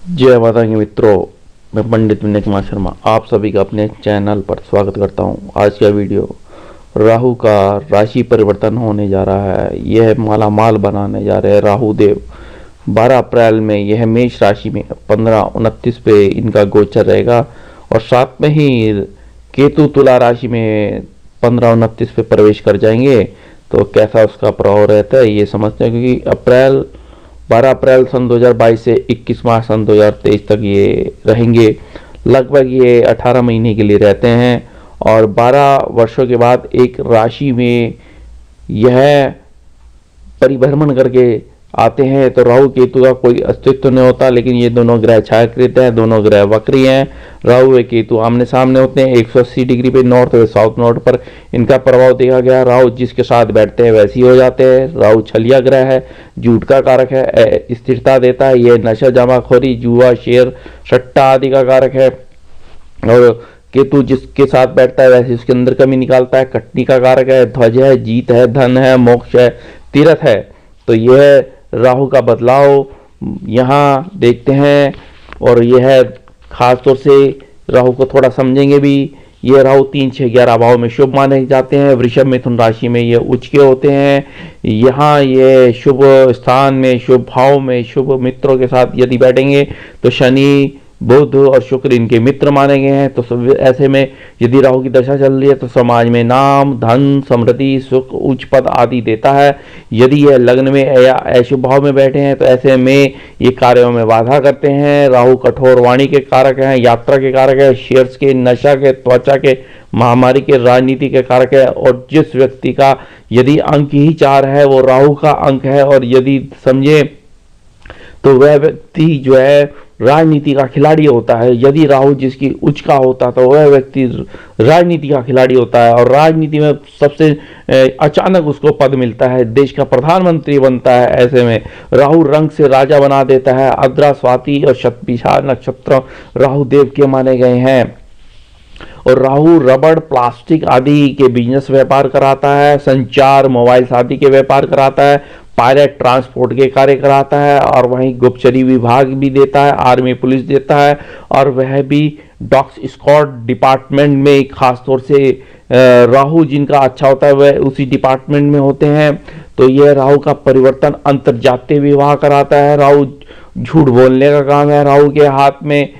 जय माता के मित्रों, मैं पंडित विनय कुमार शर्मा आप सभी का अपने चैनल पर स्वागत करता हूं। आज का वीडियो राहु का राशि परिवर्तन होने जा रहा है। यह माला माल बनाने जा रहे हैं राहु देव। 12 अप्रैल में यह मेष राशि में 15-29 पे इनका गोचर रहेगा और साथ में ही केतु तुला राशि में 15-29 पे प्रवेश कर जाएंगे। तो कैसा उसका प्रभाव रहता है ये समझते हैं, क्योंकि 12 अप्रैल सन 2022 से 21 मार्च सन 2023 तक ये रहेंगे। लगभग ये 18 महीने के लिए रहते हैं और 12 वर्षों के बाद एक राशि में यह परिभ्रमण करके आते हैं। तो राहु केतु का कोई अस्तित्व नहीं होता, लेकिन ये दोनों ग्रह छायाकृत हैं, दोनों ग्रह वक्री हैं। राहु व केतु आमने सामने होते हैं 180 डिग्री पे, नॉर्थ व साउथ नॉर्थ पर इनका प्रभाव देखा गया। राहु जिसके साथ बैठते हैं वैसे ही हो जाते हैं। राहु छलिया ग्रह है, झूठ का कारक है, स्थिरता देता है। ये नशा जमाखोरी, जुआ, शेयर, सट्टा आदि का कारक है। और केतु जिसके साथ बैठता है वैसे उसके अंदर कमी निकालता है। कटनी का कारक है, ध्वज है, जीत है, धन है, मोक्ष है, तीर्थ है। तो यह राहु का बदलाव यहाँ देखते हैं और यह खास तौर से राहु को थोड़ा समझेंगे भी। ये राहु 3, 6, 11 भाव में शुभ माने जाते हैं। वृषभ मिथुन राशि में ये उच्च के होते हैं। यहाँ ये शुभ स्थान में, शुभ भाव में, शुभ मित्रों के साथ यदि बैठेंगे तो शनि, बुध और शुक्र इनके मित्र माने गए हैं। तो ऐसे में यदि राहु की दशा चल रही है तो समाज में नाम, धन, समृद्धि, सुख, उच्च पद आदि देता है। यदि यह लग्न में या अशुभ भाव में बैठे हैं तो ऐसे में ये कार्यों में बाधा करते हैं। राहु कठोर वाणी के कारक हैं, यात्रा के कारक है, शेयर्स के, नशा के, त्वचा के, महामारी के, राजनीति के कारक है। और जिस व्यक्ति का यदि अंक ही 4 है वो राहु का अंक है। और यदि समझे तो वह व्यक्ति जो है राजनीति का खिलाड़ी होता है। यदि राहु जिसकी उच्च का होता तो वह व्यक्ति राजनीति का खिलाड़ी होता है और राजनीति में सबसे अचानक उसको पद मिलता है, देश का प्रधानमंत्री बनता है। ऐसे में राहु रंग से राजा बना देता है। आद्रा, स्वाति और शतभिषा नक्षत्र राहु देव के माने गए हैं। और राहु रबड़, प्लास्टिक आदि के बिजनेस व्यापार कराता है। संचार, मोबाइल आदि के व्यापार कराता है। पायलट, ट्रांसपोर्ट के कार्य कराता है। और वहीं गुप्तचरी विभाग भी देता है, आर्मी पुलिस देता है। और वह भी डॉग स्क्वाड डिपार्टमेंट में खास तौर से राहु जिनका अच्छा होता है वह उसी डिपार्टमेंट में होते हैं। तो यह राहु का परिवर्तन अंतर्जातीय विवाह कराता है। राहु झूठ बोलने का काम है राहु के हाथ में।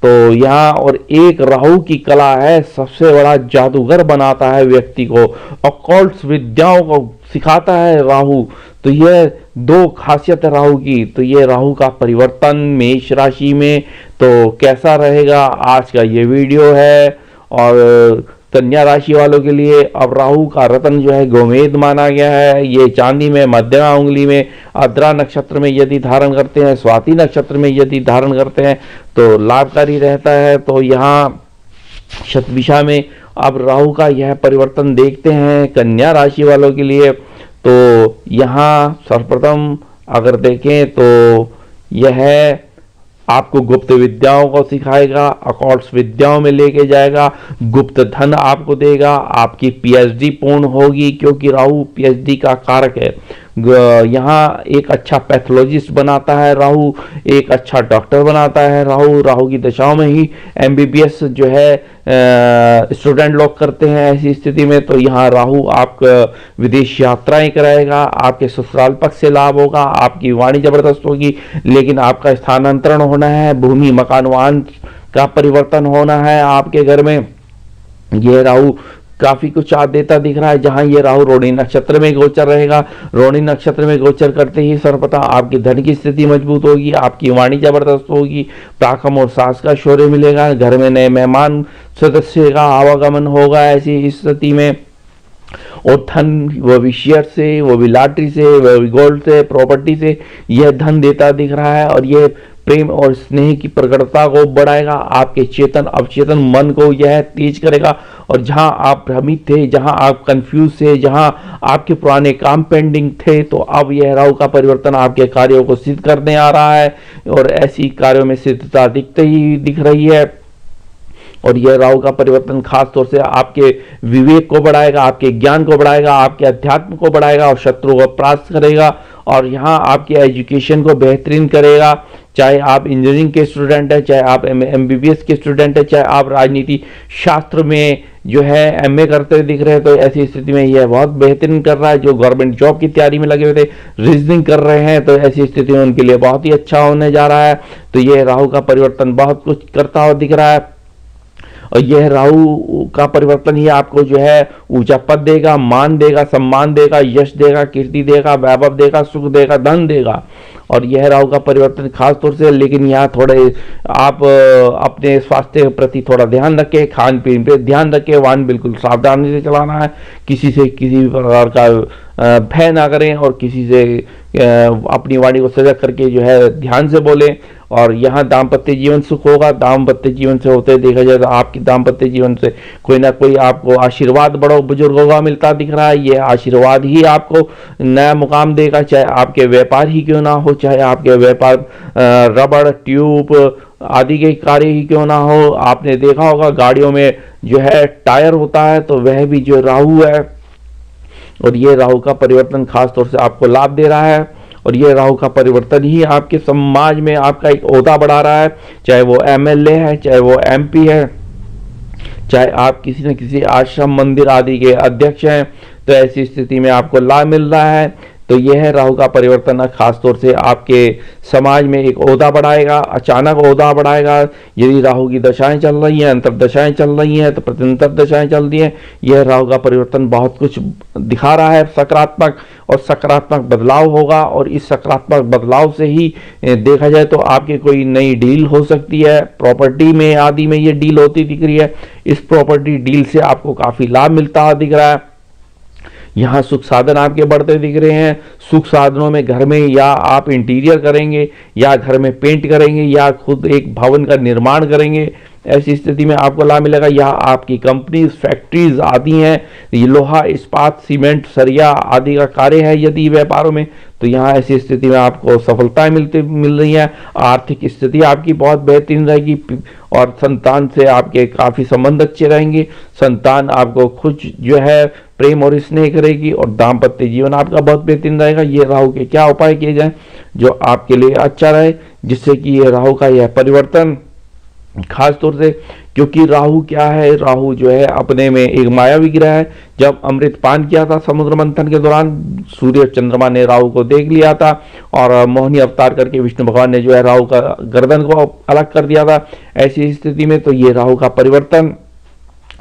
तो यहाँ और एक राहु की कला है, सबसे बड़ा जादूगर बनाता है व्यक्ति को, ऑकल्ट विद्याओं को सिखाता है राहु। तो यह 2 खासियत है राहु की। तो ये राहु का परिवर्तन मेष राशि में तो कैसा रहेगा आज का ये वीडियो है। और कन्या राशि वालों के लिए अब राहु का रत्न जो है गोमेद माना गया है। ये चांदी में, मध्यमा उंगली में, आद्रा नक्षत्र में यदि धारण करते हैं, स्वाति नक्षत्र में यदि धारण करते हैं तो लाभकारी रहता है। तो यहाँ शतभिषा में अब राहु का यह परिवर्तन देखते हैं कन्या राशि वालों के लिए। तो यहाँ सर्वप्रथम अगर देखें तो यह आपको गुप्त विद्याओं को सिखाएगा, अकॉर्ड्स विद्याओं में लेके जाएगा, गुप्त धन आपको देगा, आपकी पीएचडी पूर्ण होगी क्योंकि राहु पीएचडी का कारक है। यहाँ एक अच्छा पैथोलॉजिस्ट बनाता है राहु, एक अच्छा डॉक्टर बनाता है राहु। राहु की दशाओं में ही एमबीबीएस जो है स्टूडेंट लोग करते हैं ऐसी स्थिति में। तो यहाँ राहु आपका विदेश यात्राएं कराएगा, आपके ससुराल पक्ष से लाभ होगा, आपकी वाणी जबरदस्त होगी, लेकिन आपका स्थानांतरण होना है, भूमि मकान वाहन का परिवर्तन होना है आपके घर में। यह राहु काफी कुछ देता दिख रहा है। जहां ये राहु रोहिणी नक्षत्र में गोचर रहेगा, रोहिणी नक्षत्र में गोचर करते ही सर्वप्रथम आपकी धन की स्थिति मजबूत होगी, आपकी वाणी जबरदस्त होगी, प्राकम और सास का शौर्य मिलेगा, घर में नए मेहमान सदस्य का आवागमन होगा ऐसी स्थिति में। और धन वो भी शेयर से, वो भी लॉटरी से, वो भी गोल्ड से, प्रॉपर्टी से यह धन देता दिख रहा है। और यह प्रेम और स्नेह की प्रकटता को बढ़ाएगा, आपके चेतन अवचेतन मन को यह तेज करेगा। और जहां आप भ्रमित थे, जहां आप कंफ्यूज थे, जहां आपके पुराने काम पेंडिंग थे, तो अब यह राहु का परिवर्तन आपके कार्यों को सिद्ध करने आ रहा है। और ऐसी कार्यों में सिद्धता दिख रही है। और यह राहु का परिवर्तन खास तौर से आपके विवेक को बढ़ाएगा, आपके ज्ञान को बढ़ाएगा, आपके अध्यात्म को बढ़ाएगा और शत्रुओं को परास्त करेगा। और यहाँ आपकी एजुकेशन को बेहतरीन करेगा, चाहे आप इंजीनियरिंग के स्टूडेंट हैं, चाहे आप MBBS के स्टूडेंट हैं, चाहे आप राजनीति शास्त्र में जो है MA करते दिख रहे हैं, तो ऐसी स्थिति में यह बहुत बेहतरीन कर रहा है। जो गवर्नमेंट जॉब की तैयारी में लगे हुए थे, रीजनिंग कर रहे हैं, तो ऐसी स्थिति में उनके लिए बहुत ही अच्छा होने जा रहा है। तो यह राहु का परिवर्तन बहुत कुछ करता हुआ दिख रहा है और यह राहु का परिवर्तन ही आपको जो है ऊंचा पद देगा, मान देगा, सम्मान देगा, यश देगा, कीर्ति देगा, वैभव देगा, सुख देगा, धन देगा। और यह राहु का परिवर्तन खास तौर से, लेकिन यहाँ थोड़े आप अपने स्वास्थ्य के प्रति थोड़ा ध्यान रखें, खान पीन पे ध्यान रखें, वाहन बिल्कुल सावधानी से चलाना है, किसी से किसी भी प्रकार का भय ना करें और किसी से अपनी वाणी को सजग करके जो है ध्यान से बोलें। और यहाँ दाम्पत्य जीवन सुख होगा। दाम्पत्य जीवन से होते देखा जाए तो आपकी दाम्पत्य जीवन से कोई ना कोई आपको आशीर्वाद बड़ों बुजुर्गों का मिलता दिख रहा है। यह आशीर्वाद ही आपको नया मुकाम देगा, चाहे आपके व्यापार ही क्यों ना हो, चाहे आपके व्यापार रबड़, ट्यूब आदि के कार्य ही क्यों ना हो। आपने देखा होगा गाड़ियों में जो है टायर होता है, तो वह भी जो राहु है, और ये राहु का परिवर्तन खास तौर से आपको लाभ दे रहा है। और ये राहु का परिवर्तन ही आपके समाज में आपका एक ओहदा बढ़ा रहा है, चाहे वो MLA है, चाहे वो MP है, चाहे आप किसी न किसी आश्रम मंदिर आदि के अध्यक्ष हैं, तो ऐसी स्थिति में आपको लाभ मिल रहा है। तो यह है राहु का परिवर्तन खास तौर से आपके समाज में एक ओहदा बढ़ाएगा, अचानक ओहदा बढ़ाएगा। यदि राहु की दशाएं चल रही हैं, अंतर दशाएं चल रही हैं, तो प्रत्यंतर दशाएं चल रही हैं, यह राहु का परिवर्तन बहुत कुछ दिखा रहा है सकारात्मक, और सकारात्मक बदलाव होगा। और इस सकारात्मक बदलाव से ही देखा जाए तो आपकी कोई नई डील हो सकती है, प्रॉपर्टी में आदि में ये डील होती दिख रही है। इस प्रॉपर्टी डील से आपको काफी लाभ मिलता हुआ दिख रहा है। यहाँ सुख साधन आपके बढ़ते दिख रहे हैं। सुख साधनों में घर में या आप इंटीरियर करेंगे, या घर में पेंट करेंगे, या खुद एक भवन का निर्माण करेंगे, ऐसी स्थिति में आपको लाभ मिलेगा। या आपकी कंपनीज, फैक्ट्रीज आदि हैं, ये लोहा, इस्पात, सीमेंट, सरिया आदि का कार्य है यदि व्यापारों में, तो यहाँ ऐसी स्थिति में आपको सफलताएं मिल रही हैं। आर्थिक स्थिति आपकी बहुत बेहतरीन रहेगी और संतान से आपके काफ़ी संबंध अच्छे रहेंगे। संतान आपको खुद जो है प्रेम और स्नेह करेगी और दाम्पत्य जीवन आपका बहुत बेहतरीन रहेगा। ये राहु के क्या उपाय किए जाएं जो आपके लिए अच्छा रहे, जिससे कि ये राहु का यह परिवर्तन खास तौर से, क्योंकि राहु क्या है, राहु जो है अपने में एक मायावी ग्रह है। जब अमृत पान किया था समुद्र मंथन के दौरान, सूर्य चंद्रमा ने राहु को देख लिया था और मोहिनी अवतार करके विष्णु भगवान ने जो है राहु का गर्दन को अलग कर दिया था। ऐसी स्थिति में तो ये राहु का परिवर्तन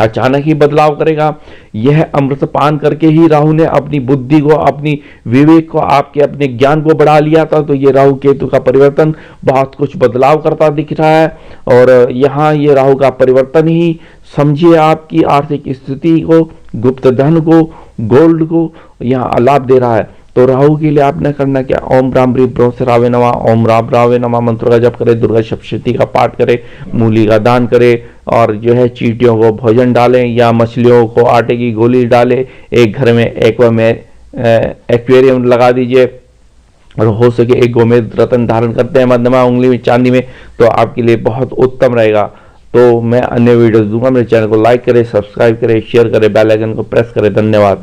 अचानक ही बदलाव करेगा। यह अमृत पान करके ही राहु ने अपनी बुद्धि को, अपनी विवेक को, आपके अपने ज्ञान को बढ़ा लिया था। तो ये राहु केतु का परिवर्तन बहुत कुछ बदलाव करता दिख रहा है। और यहाँ ये राहु का परिवर्तन ही समझिए आपकी आर्थिक स्थिति को, गुप्त धन को, गोल्ड को यहाँ लाभ दे रहा है। तो राहु के लिए आपने करना क्या, ओम राम ह्रीं ब्रह्म रावे नमः, ओम राम रावे नमः मंत्र का जप करे, दुर्गा सप्तशती का पाठ करे, मूली का दान करे, और जो है चींटियों को भोजन डालें या मछलियों को आटे की गोली डालें। एक घर में एक्वेरियम लगा दीजिए, और हो सके एक गोमेद रत्न धारण करते हैं मध्यमा उंगली में चांदी में, तो आपके लिए बहुत उत्तम रहेगा। तो मैं अन्य वीडियोस दूंगा। मेरे चैनल को लाइक करें, सब्सक्राइब करें, शेयर करें, बेल आइकन को प्रेस करें। धन्यवाद।